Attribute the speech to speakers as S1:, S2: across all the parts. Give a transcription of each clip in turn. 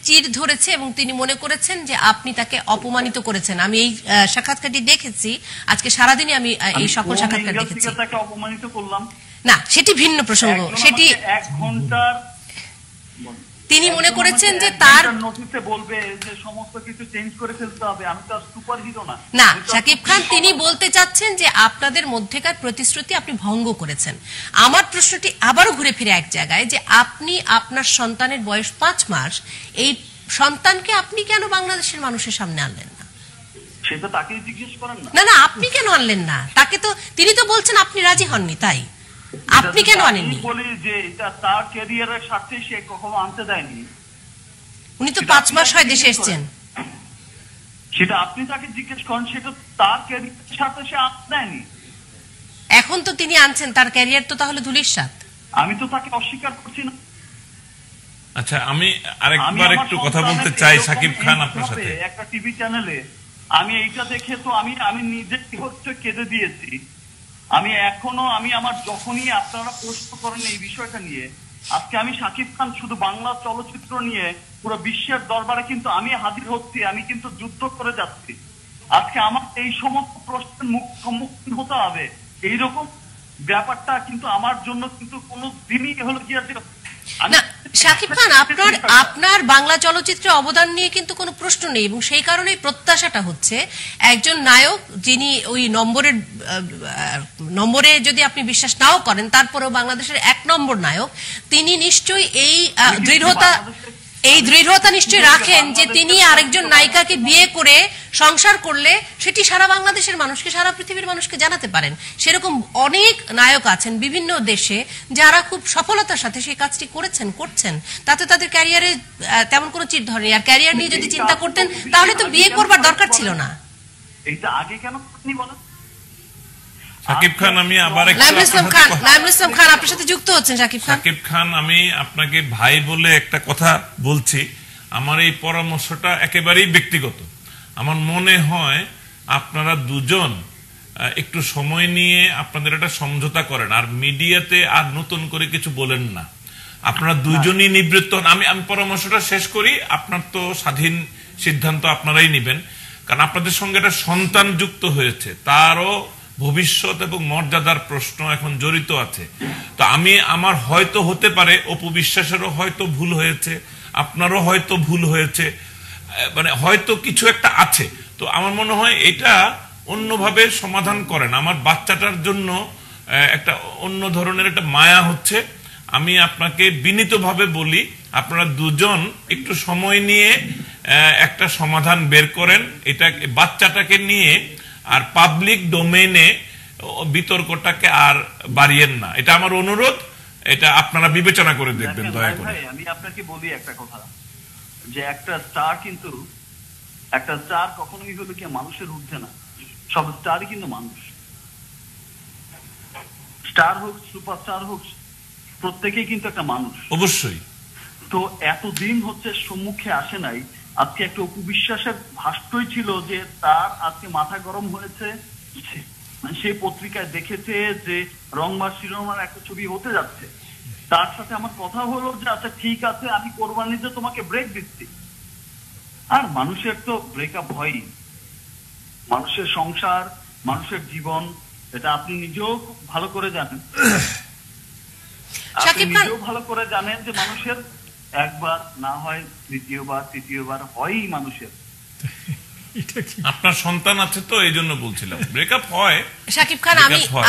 S1: চির ধরেছে এবং তিনি মনে করেছেন যে আপনি তাকে অপমানিত করেছেন। আমি এই সাক্ষাৎকারটি দেখেছি, আজকে সারাদিনই আমি এই সকল সাক্ষাৎকার দেখেছি।
S2: অপমানিত করলাম
S1: না, সেটি ভিন্ন প্রসঙ্গ। সেটি
S2: 1 ঘন্টার
S1: তিনি মনে করেছেন যে তার
S2: নোটিশে বলবে যে সমস্ত কিছু চেঞ্জ করে ফেলতে হবে। আমি তো সুপার হিরো না।
S1: না, শাকিব খান তিনি বলতে চাচ্ছেন যে আপনাদের মধ্যেকার প্রতিশ্রুতি আপনি ভঙ্গ করেছেন। আমার প্রশ্নটি আবারও ঘুরে ফিরে এক জায়গায়, যে আপনি আপনার সন্তানের বয়স 5 মাস, এই সন্তানকে আপনি কেন বাংলাদেশের মানুষের সামনে আনলেন না?
S2: সেটা তাকে জিজ্ঞেস করেন না।
S1: না না, আপনি কেন আনলেন না তাকে? তো তিনি তো বলছেন আপনি রাজি হননি, তাই আপনি কেন আনেননি?
S2: বলি যে এটা তার ক্যারিয়ারের স্বার্থে সে কখনো আনতে দেয়নি।
S1: উনি তো 5 মাস হয় দেশে এসেছেন।
S2: সেটা আপনি তাকে জিজ্ঞেস করেন, সেটা তার ক্যারিয়ারের স্বার্থে সে আনতে দেয়নি।
S1: এখন তো তিনি আনছেন, তার ক্যারিয়ার তো তাহলে ধুলিস্যাৎ।
S2: আমি তো তাকে অস্বীকার করছি না।
S3: আচ্ছা, আমি আরেকবার একটু কথা বলতে চাই শাকিব খান আপনার সাথে।
S2: একটা টিভি চ্যানেলে আমি এইটা দেখে তো আমি নিজে হচ্ছে কেঁদে দিয়েছি। আমি এখনো আমার যখনই আপনারা প্রশ্ন করেন এই বিষয়টা নিয়ে, আজকে আমি শাকিব খান শুধু বাংলা চলচ্চিত্র নিয়ে পুরো বিশ্বের দরবারে কিন্তু আমি হাজির হচ্ছি। আমি কিন্তু যুদ্ধ করে যাচ্ছি। আজকে আমার এই সমস্ত প্রশ্নের সম্মুখীন হতে হবে। এইরকম ব্যাপারটা কিন্তু আমার জন্য কিন্তু কোনো দিনই হলো কি আছে
S1: না। শাকিব খান, আপনার বাংলা চলচ্চিত্রে অবদান নিয়ে কিন্তু কোনো প্রশ্ন নেই, এবং সেই কারণেই প্রত্যাশাটা হচ্ছে একজন নায়ক যিনি ওই নম্বরে যদি আপনি বিশ্বাস নাও করেন, তারপরেও বাংলাদেশের 1 নম্বর নায়ক, তিনি নিশ্চয়ই এই দৃঢ়তা নিশ্চয়ই রাখেন যে তিনি আরেকজন নায়িকাকে বিয়ে করে সংসার করলে সেটি সারা বাংলাদেশের মানুষকে, সারা পৃথিবীর মানুষকে জানাতে পারেন। সেরকম অনেক নায়ক আছেন বিভিন্ন দেশে যারা খুব সফলতার সাথে সেই কাজটি করছেন, তাতে তাদের ক্যারিয়ারে তেমন কোনো চির ধরেনি। আর ক্যারিয়ার নিয়ে যদি চিন্তা করতেন তাহলে তো বিয়ে করবার দরকার ছিল না।
S2: এইটা আগে কেন আপনি বলেন?
S3: শাকিব খান, আমি আবার
S1: নাইমুল ইসলাম খান আপনার সাথে যুক্ত হচ্ছেন। শাকিব খান,
S3: আমি আপনাকে ভাই বলে একটা কথা বলছি। আমার এই পরামর্শটা একেবারেই ব্যক্তিগত। আমার মনে হয় আপনারা দুজন একটু সময় নিয়ে আপনাদের একটা সমঝোতা করেন, আর মিডিয়াতে আর নতুন করে কিছু বলেন না। আপনারা দুজনই নিবৃত্ত হন। আমি পরামর্শটা শেষ করি। আপনার তো স্বাধীন সিদ্ধান্ত আপনারাই নেবেন, কারণ আপনাদের সঙ্গে একটা সন্তান যুক্ত হয়েছে, তারও ভবিষ্যৎ এবং মর্যাদার প্রশ্ন এখন জড়িত আছে। তো আমার হয়তো হতে পারে অপু বিশ্বাসেরও হয়তো ভুল হয়েছে, আপনারও হয়তো ভুল হয়েছে, মানে হয়তো কিছু একটা আছে। তো আমার মনে হয় এটা অন্যভাবে সমাধান করেন। আমার বাচ্চাটার জন্য একটা অন্য ধরনের একটা মায়া হচ্ছে। আমি আপনাকে বিনীতভাবে বলি, আপনারা দুজন একটু সময় নিয়ে একটা সমাধান বের করেন এটা বাচ্চাটাকে নিয়ে, আর পাবলিক ডোমেইনে বিতর্কটাকে আর বাড়িয়েন না। এটা আমার অনুরোধ। এটা আপনারা বিবেচনা করে দেখবেন দয়া করে।
S2: আমি আপনাকে বলি একটা কথা, যে একটা স্টার কখনোই হলো কি মানুষের ঊর্ধ্বে না। সব স্টারই কিন্তু মানুষ। স্টার হোক, সুপারস্টার হোক, প্রত্যেকেই কিন্তু একটা মানুষ।
S3: অবশ্যই।
S2: তো এতদিন হচ্ছে সম্মুখে আসে নাই। আজকে একটা অপু বিশ্বাসের ভাষ্যই ছিল যে তার আজকে মাথা গরম হয়েছে, সেই পত্রিকায় দেখেছে যে রংমার শিরোনামার একটা ছবি হতে যাচ্ছে। তার সাথে আমার কথা হলো যে আচ্ছা ঠিক আছে, আমি কোরবানিতে তোমাকে ব্রেক দিচ্ছি। আর মানুষের তো ব্রেকআপ হয়ই। মানুষের সংসার, মানুষের জীবন, এটা আপনি নিজেও ভালো করে জানেন। আপনি নিজেও ভালো করে জানেন যে মানুষের একবার না হয় দ্বিতীয়বার, তৃতীয়বার হয়ই মানুষের।
S3: আপনার সন্তান আছে তো এই জন্য বলছিলাম, ব্রেকআপ হয়
S1: শাকিব খান।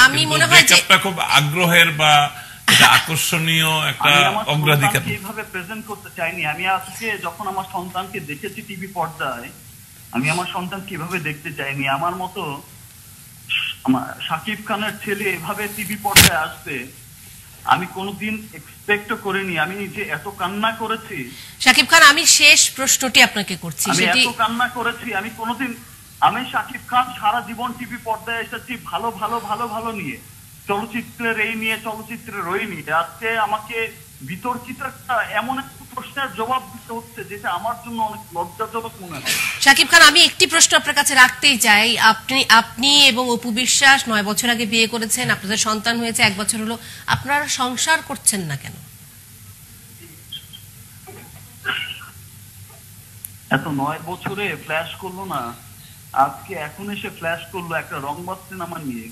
S1: আমি মনে হয় যে
S3: ব্রেকআপটা খুব আগ্রহের বা আকর্ষণীয় একটা অগ্রাধিকার।
S2: এইভাবে প্রেজেন্ট করতে চাইনি। আমি আজকে যখন আমার সন্তানকে দেখেছি টিভি পর্দায়, আমি আমার সন্তানকে এভাবে দেখতে চাইনি। আমার মতো শাকিব খানের ছেলে এভাবে টিভি পর্দায় আসবে আমি কোনোদিন এক্সপেক্ট করিনি। আমি নিজে এত কান্না করেছি।
S1: শাকিব খান, আমি শেষ প্রশ্নটি আপনাকে করছি।
S2: আমি এত কান্না করেছি আমি কোনোদিন। আমি শাকিব খান সারা জীবন টিভি পর্দায় এসেছি ভালো ভালো ভালো ভালো নিয়ে, চলচ্চিত্রের এই নিয়ে, চলচ্চিত্রের ওই নিয়ে। আজকে আমাকে বিতর্কিত একটা এমন একটা প্রশ্নের জবাব দিতে হচ্ছে যেটা আমার জন্য অনেক লজ্জাজনক মনে হয়।
S1: শাকিব খান, আমি একটি প্রশ্ন আপনার কাছে রাখতেই চাই। আপনি এবং অপু বিশ্বাস 9 বছর আগে বিয়ে করেছেন, আপনাদের সন্তান হয়েছে 1 বছর হলো, আপনারা সংসার করছেন না কেন?
S2: এত 9 বছরে ফ্ল্যাশ করলো না, আজকে এখন এসে ফ্ল্যাশ করলো একটা রংবাজ সিনেমা নিয়ে।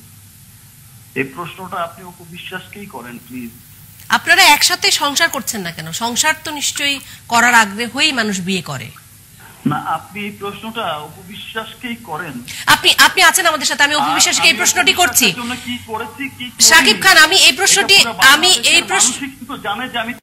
S2: এই প্রশ্নটা আপনি অপু বিশ্বাসকেই করেন প্লিজ।
S1: আপনারা একসাথে সংসার করছেন না কেন? সংসার তো নিশ্চয়ই করার আগ্রহেই মানুষ বিয়ে করে।
S2: না, আপনি এই প্রশ্নটা অপু বিশ্বাসকেই করেন।
S1: আপনি আছেন আমাদের সাথে, আমি অপু বিশ্বাসকে এই প্রশ্নটি করছি।
S2: কি করেছি কি
S1: সাকিব খান, আমি এই প্রশ্ন
S2: জানে যে আমি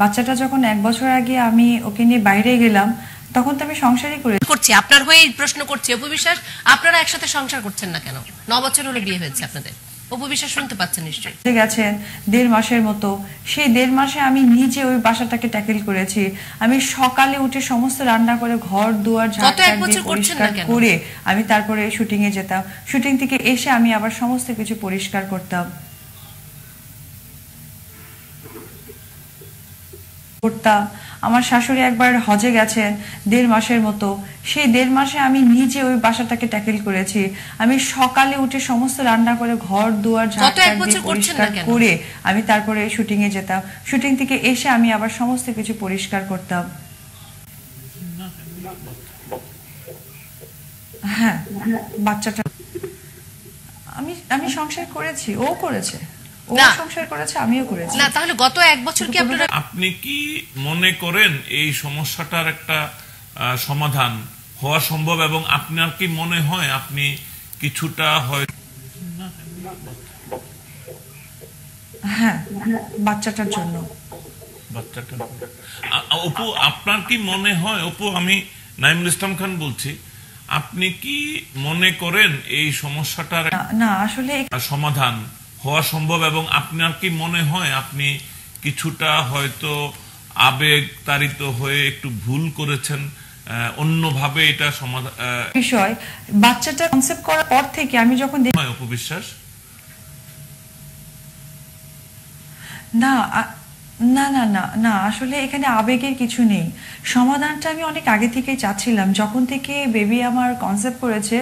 S4: বাচ্চাটা যখন 1 বছর আগে আমি ওকে নিয়ে বাইরে গেলাম, তখন তো আমি সংসারই
S1: করছি, আপনার হয়ে এই প্রশ্ন করছি। অপু বিশ্বাস, আপনারা একসাথে সংসার করছেন না কেন? 9 বছর হলো বিয়ে হয়েছে আপনাদের। অপু বিশ্বাস শুনতে পাচ্ছেন নিশ্চয়ই।
S4: গেছেন 1.5 মাসের মতো। সেই 1.5 মাসে আমি নিজে ওই বাসাটাকে ট্যাকেল করেছি। আমি সকালে উঠে সমস্ত রান্না করে ঘর দুয়ার ঝাড় দিয়ে পরিষ্কার করে আমি তারপরে শুটিং এ যেতাম। শুটিং থেকে এসে আমি আবার সমস্ত কিছু পরিষ্কার করতাম। আমার শাশুড়ি একবার হজে গেছেন 1.5 মাসের মতো। সেই 1.5 মাসে আমি নিজে ওই বাসাটাকে ট্যাকেল করেছি। আমি সকালে উঠে সমস্ত রান্না করে ঘর দুয়ার ঝাড় দিয়ে পরিষ্কার করে আমি তারপরে শুটিং এ যেতাম। শুটিং থেকে এসে আমি আবার সমস্ত কিছু পরিষ্কার করতাম। হ্যাঁ, বাচ্চাটা আমি সংসার করেছি, ও করেছে, ও সংসার করেছে, আমিও করেছি।
S1: না, তাহলে গত 1 বছর কি আপনারা
S3: আপনি কি মনে করেন এই সমস্যাটার একটা সমাধান হওয়া সম্ভব, এবং আপনার কি মনে হয় আপনি কিছুটা হয়?
S4: হ্যাঁ, বাচ্চাটার জন্য।
S3: অপু, আপনার কি মনে হয়? অপু, আমি নাইমুল ইসলাম খান বলছি। আপনি কি মনে করেন এই সমস্যাটার
S4: না আসলে
S3: সমাধান হওয়া সম্ভব, এবং আপনার কি মনে হয় আপনি কিছুটা হয়তো আবেগ তাড়িত হয়ে একটু ভুল করেছেন, অন্যভাবে এটা সমাধান
S4: বিষয়? বাচ্চাটা কনসেপ্ট করার পর থেকে আমি যখন
S3: অপু বিশ্বাস
S4: না না না না না আসলে এখানে আবেগের কিছু নেই। সমাধানটা আমি অনেক আগে থেকেই চাচ্ছিলাম। যখন থেকে বেবি আমার কনসেপ্ট করেছে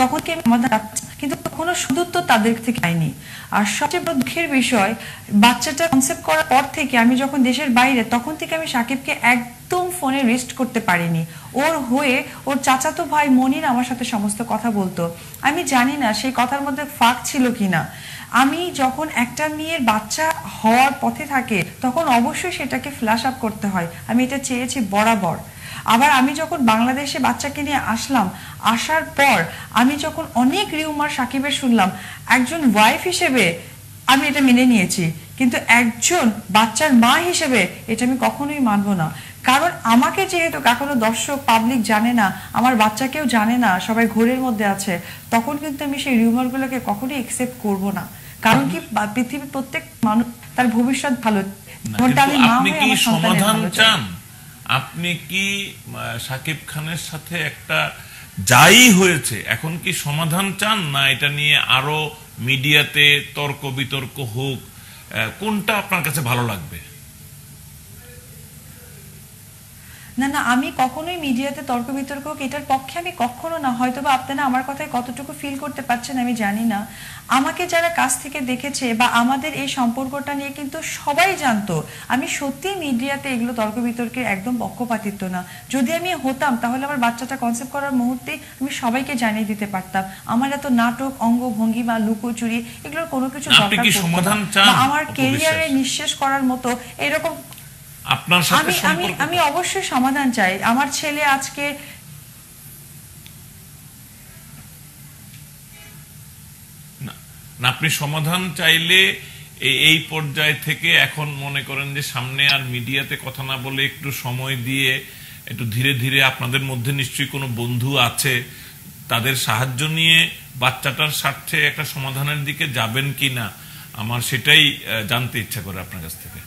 S4: তখন থেকে সমাধান, কিন্তু কোনো সুদূত্তর তাদের থেকে পাইনি। আর সবচেয়ে বড় দুঃখের বিষয়, বাচ্চাটা কনসেপ্ট করার পর থেকে আমি যখন দেশের বাইরে, তখন থেকে আমি সাকিবকে একদম ফোনে রেস্ট করতে পারিনি। ওর হয়ে ওর চাচাতো ভাই মনির আমার সাথে সমস্ত কথা বলতো। আমি জানি না সেই কথার মধ্যে ফাঁক ছিল কিনা। আমি যখন একটা মেয়ের বাচ্চা হওয়ার পথে থাকে তখন অবশ্যই সেটাকে ফ্ল্যাশ আপ করতে হয়। আমি এটা চেয়েছি বরাবর। আবার আমি যখন বাংলাদেশে বাচ্চাকে নিয়ে আসলাম, আসার পর আমি যখন অনেক রিউমার সাকিবের শুনলাম, একজন ওয়াইফ হিসেবে আমি এটা মেনে নিয়েছি, কিন্তু একজন বাচ্চার মা হিসেবে এটা আমি কখনোই মানবো না। কারণ আমাকে যেহেতু এখনো দর্শক পাবলিক জানে না, আমার বাচ্চাকেও জানে না, সবাই ঘোরের মধ্যে আছে, তখন কিন্তু আমি সেই রিউমার গুলোকে কখনোই একসেপ্ট করবো না। কারণ কি, পৃথিবীর প্রত্যেক মানুষ তার ভবিষ্যৎ ভালো।
S3: আপনি কি সমাধান চান? আপনি কি সাকিব খানের সাথে একটা যাই হয়েছে এখন কি সমাধান চান, না এটা নিয়ে আরো মিডিয়াতে তর্ক বিতর্ক হোক? কোনটা আপনার কাছে ভালো লাগবে?
S4: না না, আমি কখনোই মিডিয়াতে তর্ক বিতর্ক হোক এটার পক্ষে আমি কখনো না। হয়তো বা আপনারা আমার কথায় কতটুকু ফিল করতে পারছেন আমি জানি না। আমাকে যারা কাছ থেকে দেখেছে বা আমাদের এই সম্পর্কটা নিয়ে কিন্তু সবাই জানতো। আমি সত্যি মিডিয়াতে এগুলো তর্ক বিতর্কের একদম পক্ষপাতিত্ব না। যদি আমি হতাম তাহলে আমার বাচ্চাটা কনসেপ্ট করার মুহূর্তে আমি সবাইকে জানিয়ে দিতে পারতাম। আমার এত নাটক, অঙ্গভঙ্গি বা লুকোচুরি এগুলোর কোনো কিছু দরকার পড়তো না। আমার ক্যারিয়ারে নিঃশেষ করার মতো এরকম
S3: আপনার সাথে
S4: আমি অবশ্যই সমাধান চাই। আমার ছেলে আজকে
S3: না, আপনি সমাধান চাইলে এই পর্যায় থেকে এখন মনে করেন যে সামনে আর মিডিয়াতে কথা না বলে একটু সময় দিয়ে একটু ধীরে ধীরে, আপনাদের মধ্যে নিশ্চয়ই কোনো বন্ধু আছে, তাদের সাহায্য নিয়ে বাচ্চাটার স্বার্থে একটা সমাধানের দিকে যাবেন কিনা, আমার সেটাই জানতে ইচ্ছা করে আপনার কাছ থেকে।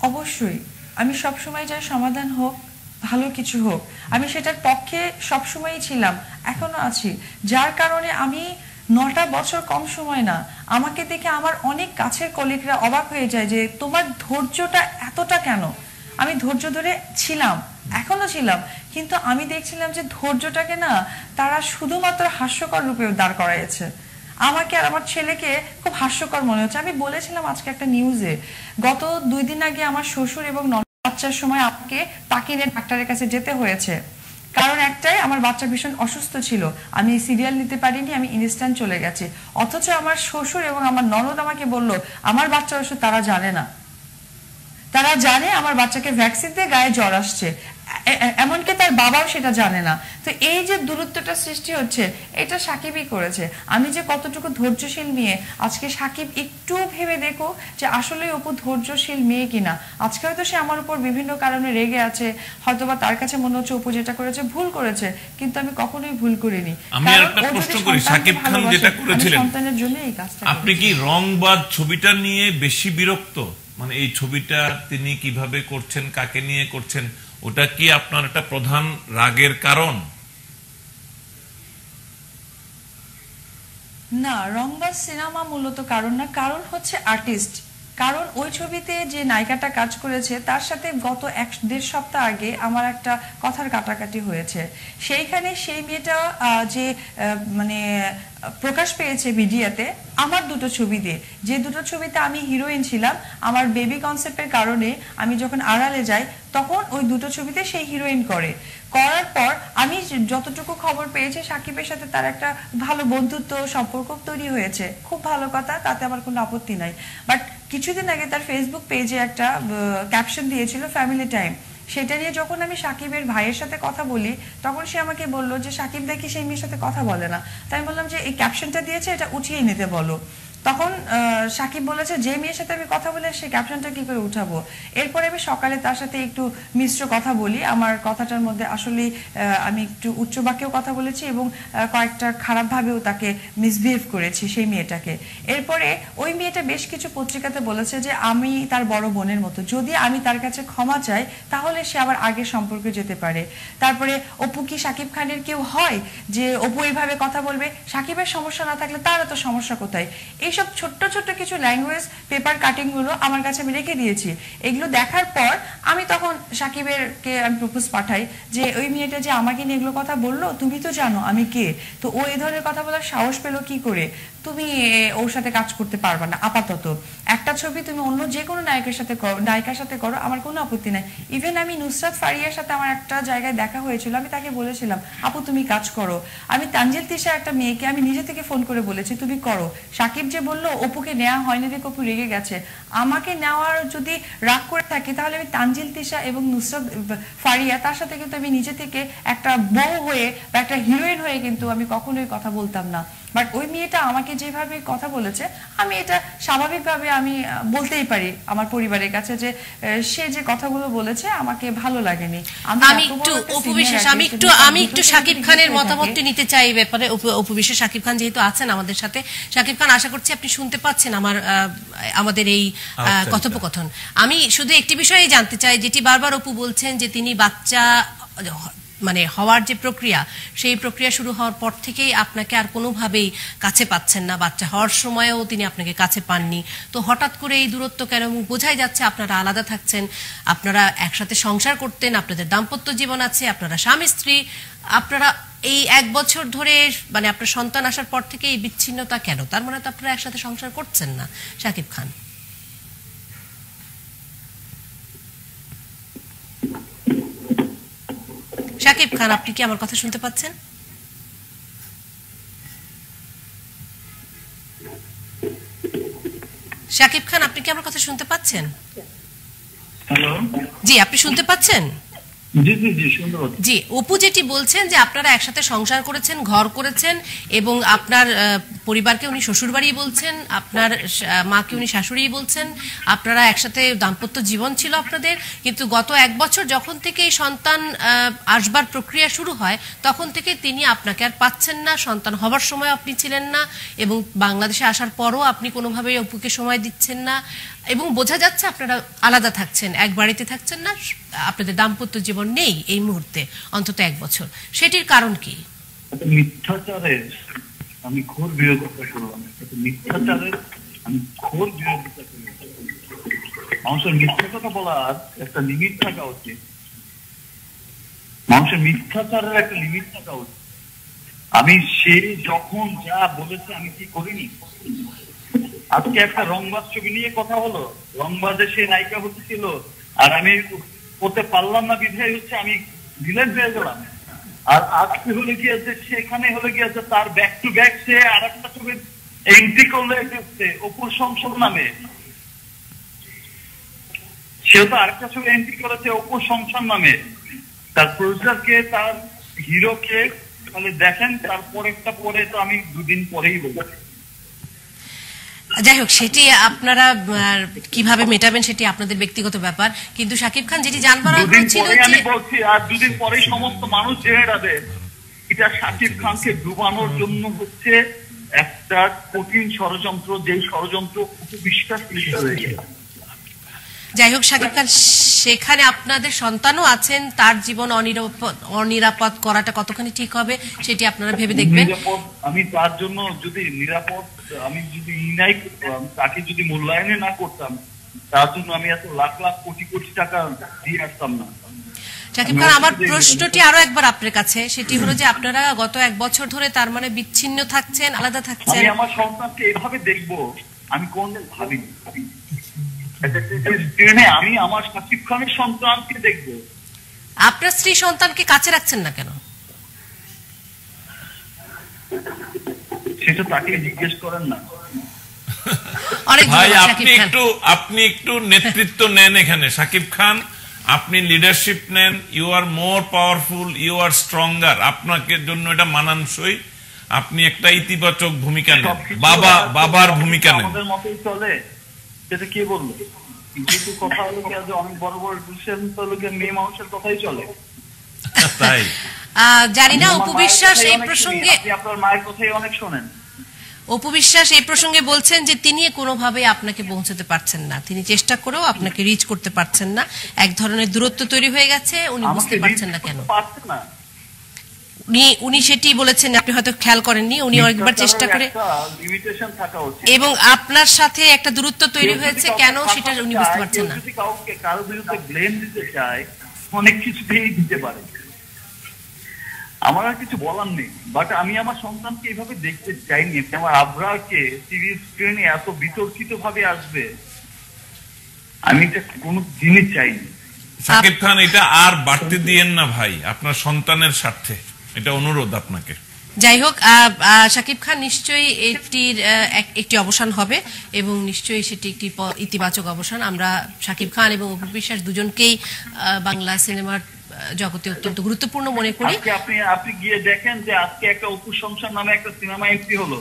S4: অবশ্যই আমি সবসময় চাই সমাধান হোক, ভালো কিছু হোক। আমি সেটার পক্ষে সবসময়ই ছিলাম, এখনো আছি। যার কারণে আমি 9টা বছর কম সময় না, আমাকে দেখে আমার অনেক কাছের কলিগরা অবাক হয়ে যায় যে তোমার ধৈর্যটা এতটা কেন। আমি ধৈর্য ধরে ছিলাম, এখনো ছিলাম, কিন্তু আমি দেখছিলাম যে ধৈর্যটাকে না তারা শুধুমাত্র হাস্যকর রূপে দাঁড় করাইছে। আমাকে আর আমার ছেলেকে খুব হাস্যকর মনে হচ্ছে। আমি বলেছিলাম আজকে একটা নিউজে, গত 2 দিন আগে আমার শ্বশুর এবং বাচ্চার সময় আমাকে তাকে নিয়ে ডাক্তারের কাছে যেতে হয়েছে। কারণ একটাই, আমার বাচ্চা ভীষণ অসুস্থ ছিল, আমি সিরিয়াল নিতে পারিনি, আমি ইনস্ট্যান্ট চলে গেছি। অথচ আমার শ্বশুর এবং আমার ননদ আমাকে বলল আমার বাচ্চা অসুস্থ, তারা জানে না, তারা জানে আমার বাচ্চাকে ভ্যাকসিন দিয়ে গায়ে জ্বর আসছে, এমনকি তার বাবাও সেটা জানে না। তো এই যে দূরত্বটা সৃষ্টি হচ্ছে, এটা সাকিবই করেছে। আমি যে কতটুকু ধৈর্যশীল মেয়ে, আজকে সাকিব একটু ভেবে দেখো যে আসলে অপু ধৈর্যশীল মেয়ে কিনা। আজকে হয়তো সে আমার উপর বিভিন্ন কারণে রেগে আছে, হয়তোবা তার কাছে মনে হচ্ছে অপু যেটা করেছে ভুল করেছে, কিন্তু আমি কখনোই ভুল করিনি।
S3: আমি একটা প্রশ্ন করি, সাকিব খান যেটা করেছিলেন,
S4: সন্তানের জন্য এই কাজটা,
S3: আপনি কি রংবাজ ছবিটা নিয়ে বেশি বিরক্ত? মানে এই ছবিটা তিনি কিভাবে করছেন, কাকে নিয়ে করছেন, ওটা কি আপনার একটা প্রধান রাগের কারণ?
S4: না, রংবাজ সিনেমা মূলত কারণ না, কারণ হচ্ছে আর্টিস্ট। কারণ ওই ছবিতে যে নায়িকাটা কাজ করেছে তার সাথে গত 1.5 সপ্তাহ আগে আমার একটা কথার কাটাকাটি হয়েছে। সেইখানে সেই মেয়েটা যে মানে প্রকাশ পেয়েছে মিডিয়াতে আমার 2টো ছবি দিয়ে, যে 2টো ছবিতে আমি হিরোইন ছিলাম, আমার বেবি কনসেপ্টের কারণে আমি যখন আড়ালে যাই তখন ওই 2টো ছবিতে সেই হিরোইন করার পর আমি যতটুকু খবর পেয়েছি সাকিবের সাথে তার একটা ভালো বন্ধুত্ব সম্পর্ক তৈরি হয়েছে, খুব ভালো কথা, তাতে আমার কোনো আপত্তি নাই। বাট কিছুদিন আগে তার ফেসবুক পেজে একটা ক্যাপশন দিয়েছিল ফ্যামিলি টাইম, সেটা নিয়ে যখন আমি সাকিবের ভাইয়ের সাথে কথা বলি তখন সে আমাকে বলল যে সাকিব দেখি সেই মেয়ের সাথে কথা বলে না। তাই বললাম যে এই ক্যাপশনটা দিয়েছে, এটা উঠিয়ে নিতে বলো। তখন সাকিব বলেছে যে মেয়ের সাথে আমি কথা বলে সেই ক্যাপশনটা কি করে উঠাবো। এরপরে আমি সকালে তার সাথে একটু মিশ্র কথা বলি, আমার কথাটার মধ্যে আসলে আমি একটু উচ্চ বাক্যেও কথা বলেছি এবং কয়েকটা খারাপভাবেও তাকে মিসবিহেভ করেছি সেই মেয়েটাকে। এরপরে ওই মেয়েটা বেশ কিছু পত্রিকাতে বলেছে যে আমি তার বড় বোনের মতো, যদি আমি তার কাছে ক্ষমা চাই তাহলে সে আবার আগের সম্পর্কে যেতে পারে। তারপরে অপু কি সাকিব খানের কেউ হয় যে অপু এইভাবে কথা বলবে, সাকিবের সমস্যা না থাকলে তার এত সমস্যা কোথায়। এইসব ছোট্ট ছোট্ট কিছু ল্যাঙ্গুয়েজ পেপার কাটিং গুলো আমার কাছে আমি রেখে দিয়েছি। এগুলো দেখার পর আমি তখন সাকিবেরকে আমি প্রপোজ পাঠাই যে ওই মেয়েটা যে আমাকে নিয়ে এগুলো কথা বললো, তুমি তো জানো আমি কে, তো ও এই ধরনের কথা বলার সাহস পেলো কি করে, তুমি ওর সাথে কাজ করতে পারবে না আপাতত, একটা ছবি তুমি অন্য যে কোনো নায়কের সাথে করো আমার কোনো আপত্তি নাই। ইভেন আমি নুসরাত ফারিয়ার সাথে আমার একটা জায়গায় দেখা হয়েছিল, আমি তাকে বলেছিলাম আপু তুমি কাজ করো। আমি তানজিল তিশা একটা মেয়েকে আমি নিজে থেকে ফোন করে বলেছি তুমি করো। সাকিব যে বললো অপুকে নেওয়া হয়নি দেখে অপু রেগে গেছে, আমাকে নেওয়ার যদি রাগ করে থাকি তাহলে আমি তানজিল তিশা এবং নুসরাত ফারিয়া তার সাথে কিন্তু আমি নিজে থেকে একটা বউ হয়ে বা একটা হিরোইন হয়ে কিন্তু আমি কখনোই কথা বলতাম না। বাট ওই মেয়েটা আমাকে যেভাবে কথা বলেছে আমি এটা স্বাভাবিকভাবে আমি বলতেই পারি আমার পরিবারের কাছে যে সে যে কথাগুলো বলেছে আমাকে ভালো লাগেনি।
S1: আমি একটু উপবিশেষ আমি একটু সাকিব খানের মতামতটি নিতে চাই এই ব্যাপারে। উপবিশেষ সাকিব খান যেহেতু আছেন আমাদের সাথে, সাকিব খান আশা করছি আপনি শুনতে পাচ্ছেন আমাদের এই কথোপকথন। আমি শুধু একটি বিষয়ে জানতে চাই, যেটি বারবার অপু বলছেন যে তিনি বাচ্চা মানে হওয়ার যে প্রক্রিয়া, সেই প্রক্রিয়া শুরু হওয়ার পর থেকেই আপনাকে আর কোনোভাবেই কাছে পাচ্ছেন না, বাচ্চা হওয়ার সময়ও তিনি আপনাকে কাছে পাননি। তো হঠাৎ করে এই দূরত্ব কেন? বোঝাই যাচ্ছে আপনারা আলাদা থাকছেন, আপনারা একসাথে সংসার করতেন, আপনাদের দাম্পত্য জীবন আছে, আপনারা স্বামী স্ত্রী, আপনারা এই 1 বছর ধরে মানে আপনার সন্তান আসার পর থেকে এই বিচ্ছিন্নতা কেন? তার মানে তো আপনারা একসাথে সংসার করছেন না। সাকিব খান, সাকিব খান আপনি কি আমার কথা শুনতে পাচ্ছেন? সাকিব খান আপনি কি আমার কথা শুনতে পাচ্ছেন?
S2: হ্যালো,
S1: জি আপনি শুনতে পাচ্ছেন?
S2: জি জি জি শুনতে পাচ্ছি।
S1: জি, অপু যেটি বলছেন যে আপনারা একসাথে সংসার করেছেন, ঘর করেছেন এবং আপনার পরিবারকে উনি শ্বশুর বাড়ি বলছেন, আপনার মাকে উনি শাশুড়ি বলছেন, আপনারা একসাথে দাম্পত্য জীবন ছিল আপনাদের। কিন্তু গত 1 বছর যখন থেকে এই সন্তান আসবার প্রক্রিয়া শুরু হয় তখন থেকে তিনি আপনাকে আর পাচ্ছেন না, সন্তান হবার সময় আপনি ছিলেন না এবং বাংলাদেশে আসার পরও আপনি কোনোভাবেই অপুকে সময় দিচ্ছেন না এবং বোঝা যাচ্ছে আপনারা আলাদা থাকছেন, এক বাড়িতে থাকছেন না, আপনাদের দাম্পত্য জীবন নেই এই মুহূর্তে অন্তত 1 বছর। সেটির কারণ কি?
S2: মিথ্যাচারের আমি ঘোর বিরোধিতা করলাম, মিথ্যাচারের আমি ঘোর বিরোধিতা করি। মানুষের মিথ্যা কথা বলার একটা লিমিট থাকা উচিত, মানুষের মিথ্যাচারের একটা লিমিট থাকা উচিত। আমি সে যখন যা বলেছে আমি কি করিনি? আজকে একটা রংবাজ ছবি নিয়ে কথা হলো, রংবাজে সে নায়িকা হচ্ছিল আর আমি করতে পারলাম না, বিধায় হচ্ছে আমি ভিলেন হয়ে গেলাম। আর আজকে হলে গিয়েছে, সেখানে হলে গিয়েছে তার ব্যাক টু ব্যাক সে আর একটা ছবি এন্ট্রি করলে গেছে অপুর সংসদ নামে। সেও তো আরেকটা ছবি এন্ট্রি করেছে অপুর সংসার নামে। তার প্রডিউসারকে, তার হিরোকে তাহলে দেখেন, তারপরেরটা পরে তো আমি দুদিন পরেই বলবো।
S1: যাই হোক, সেটি আপনারা কিভাবে মেটাবেন সেটি আপনাদের ব্যক্তিগত ব্যাপার, কিন্তু শাকিব খান যেটি জানবার আগ্রহ ছিল
S2: আমি বলছি, আর দুদিন পরেই সমস্ত মানুষ জেনে যাবে এটা শাকিব খানকে ডুবানোর জন্য হচ্ছে একটা কঠিন ষড়যন্ত্র, যেই ষড়যন্ত্র বিশ্বাস হয়েছে।
S1: যাই হোক শাকিব খান, সেখানে আপনাদের সন্তানও আছেন, তার জীবন অনিরাপদ করাটা কতখানি ঠিক হবে সেটি আপনারা ভেবে দেখবেন।
S2: আমি তার জন্য যদি নিরাপদ, আমি যদি নাই করতাম, তাকে যদি মূল্যায়নে না করতাম, তার জন্য আমি এত লাখ লাখ কোটি কোটি টাকা দিয়ে আসতাম না।
S1: শাকিব খান, আমার প্রশ্নটি আরো একবার আপনার কাছে, সেটি হলো যে আপনারা গত 1 বছর ধরে তার মানে বিচ্ছিন্ন থাকছেন, আলাদা থাকছেন।
S2: আমি আমার সন্তানকে এভাবে দেখবো আমি কোনদিন ভাবিনি। আমি আমার শাকিব খানের সন্তানকে দেখবো।
S1: আপনার স্ত্রী সন্তানকে কাছে রাখছেন না কেন?
S2: সেটা তাকে জিজ্ঞেস করেন না।
S3: ভাই, আপনি একটু নেতৃত্ব নেন এখানে। শাকিব খান, আপনি লিডারশিপ নেন। You are more powerful, you are stronger. আপনাকে জন্য এটা মানানসই। আপনি একটা ইতিবাচক ভূমিকা নেন, বাবার ভূমিকা নেন।
S2: আমাদের মতই চলে, সেটা কে বললো? কিন্তু কথা হলো কি, আজ অনেক বড় বড় ডিসিশন তো লোকের মেয়ে মানুষের কথাই চলে।
S1: তাই জানি না অপু বিশ্বাস এই প্রসঙ্গে,
S2: আপনার মায়ের কথাই অনেক শোনেন।
S1: অপু বিশ্বাস এই প্রসঙ্গে বলছেন যে তিনি কোনোভাবে আপনাকে পৌঁছাতে পারছেন না, তিনি চেষ্টা করেও আপনাকে রিচ করতে পারছেন না, এক ধরনের দূরত্ব তৈরি হয়ে গেছে, উনি বুঝতে পারছেন না কেন। উনি সেটি বলেছেন, আপনি হয়তো খেয়াল করেননি, উনি একবার চেষ্টা করে, এবং আপনার সাথে একটা দূরত্ব তৈরি হয়েছে কেন সেটা উনি বুঝতে পারছেন না।
S2: কারো বিরুদ্ধে ব্লেম দিতে চায়, অনেক কিছুতেই দিতে পারে। আমার আর কিছু বলার নেই, বাট আমি আমার সন্তানকে এইভাবে দেখতে চাইনি। আমার আবরারকে টিভি স্ক্রিনে এত বিতর্কিত ভাবে আসবে, আমি এটা কোনো দিনই চাইনি।
S3: শাকিব খান, এটা আর বাড়তে দিয়েন না ভাই, আপনার সন্তানের স্বার্থে, এটা অনুরোধ আপনাকে।
S1: যাই হোক, শাকিব খান, নিশ্চয়ই এটির একটি অবসান হবে এবং নিশ্চয়ই সেটি একটি ইতিবাচক অবসান। আমরা শাকিব খান এবং অপু বিশ্বাস দুজনকেই বাংলা সিনেমার জগতে অত্যন্ত গুরুত্বপূর্ণ মনে করি।
S2: আপনি গিয়ে দেখেন যে আজকে একটা অপু সংসার নামে একটা সিনেমা এন্ট্রি হলো।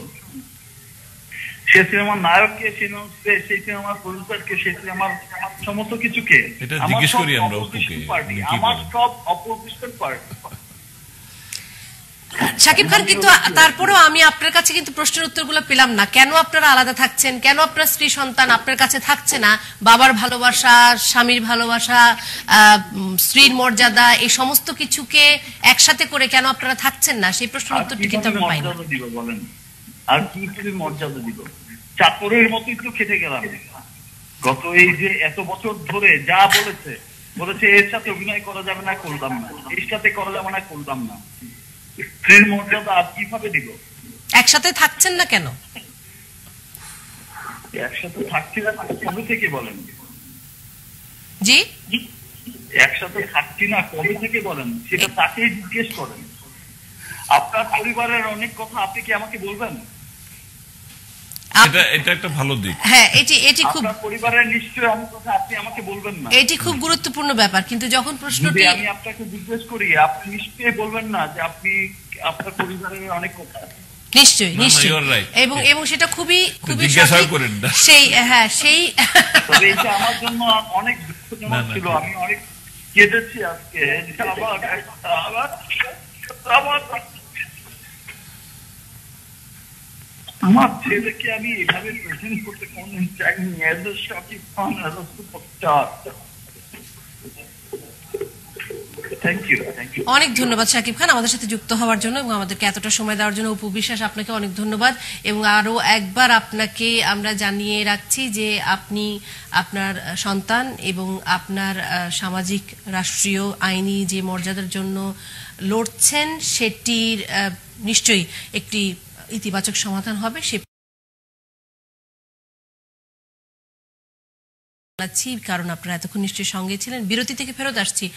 S2: সে সিনেমার নায়ককে, সেই সিনেমার প্রডিউসারকে, সেই সিনেমার সমস্ত কিছুকে,
S3: এটা জিজ্ঞেস করি আমরা অপুকে,
S2: আমার সব অপোজিশন পার্টি।
S1: শাকিব খান, কিন্তু তারপরেও আমি আপনার কাছে কিন্তু প্রশ্নের উত্তরগুলো পেলাম না। কেন আপনারা আলাদা থাকছেন? কেন আপনার স্ত্রী সন্তান আপনার কাছে থাকছে না? বাবার ভালোবাসা, স্বামীর ভালোবাসা, স্ত্রীর মর্যাদা, এই সমস্ত কিছুকে একসাথে করে কেন আপনারা থাকছেন না? সেই প্রশ্নের উত্তরটি কিন্তু আমরা পাই না।
S2: আর কি মর্যাদা দিব? চাকরের মতোই তো খেটে গেলাম গত এই যে এত বছর ধরে। যা বলেছে এর সাথে অভিনয় করা যাবে না, করলাম না, এর সাথে করা যাবে না, করলাম না। স্ত্রীর মর্যাদা আর কিভাবে দিব?
S1: একসাথে থাকছেন না কেন?
S2: একসাথে থাকছি না কবে থেকে বলেন?
S1: জি,
S2: একসাথে থাকছি না কবে থেকে বলেন, সেটা তাকেই জিজ্ঞেস করেন। আপনার পরিবারের অনেক কথা আপনি কি আমাকে বলবেন?
S3: এটা একটা ভালো দিক।
S1: হ্যাঁ, এটি খুব,
S2: পরিবারের নিশ্চয়ই অনেক কথা আপনি আমাকে বলবেন না,
S1: এটি খুব গুরুত্বপূর্ণ ব্যাপার। কিন্তু যখন প্রশ্নটি
S2: আমি আপনাকে জিজ্ঞেস করি, আপনি নিশ্চয়ই বলবেন না যে আপনি আপনার পরিবারের অনেক কথা।
S1: নিশ্চয়ই, এবং সেটা খুবই সেই
S2: তবে এটা আমার জন্য অনেক দুঃখজনক ছিল। আমি অনেক কেঁদেছি আজকে। আমার ছেলেকে আমি এভাবে প্রেজেন্ট করতে কোনদিন চাইনি। As a Shakib Khan, as a superstar.
S1: অনেক ধন্যবাদ শাকিব খান আমাদের সাথে যুক্ত হওয়ার জন্য এবং আমাদেরকে এতটা সময় দেওয়ার জন্য। অপু বিশ্বাস, আপনাকে অনেক ধন্যবাদ। এবং আরো একবার আপনাকে আমরা জানিয়ে রাখছি যে আপনি আপনার সন্তান এবং আপনার সামাজিক, রাষ্ট্রীয়, আইনি যে মর্যাদার জন্য লড়ছেন, সেটির নিশ্চয়ই একটি ইতিবাচক সমাধান হবে। সে কারণ আপনারা এতক্ষণ নিশ্চয়ই সঙ্গে ছিলেন। বিরতি থেকে ফেরত আসছি।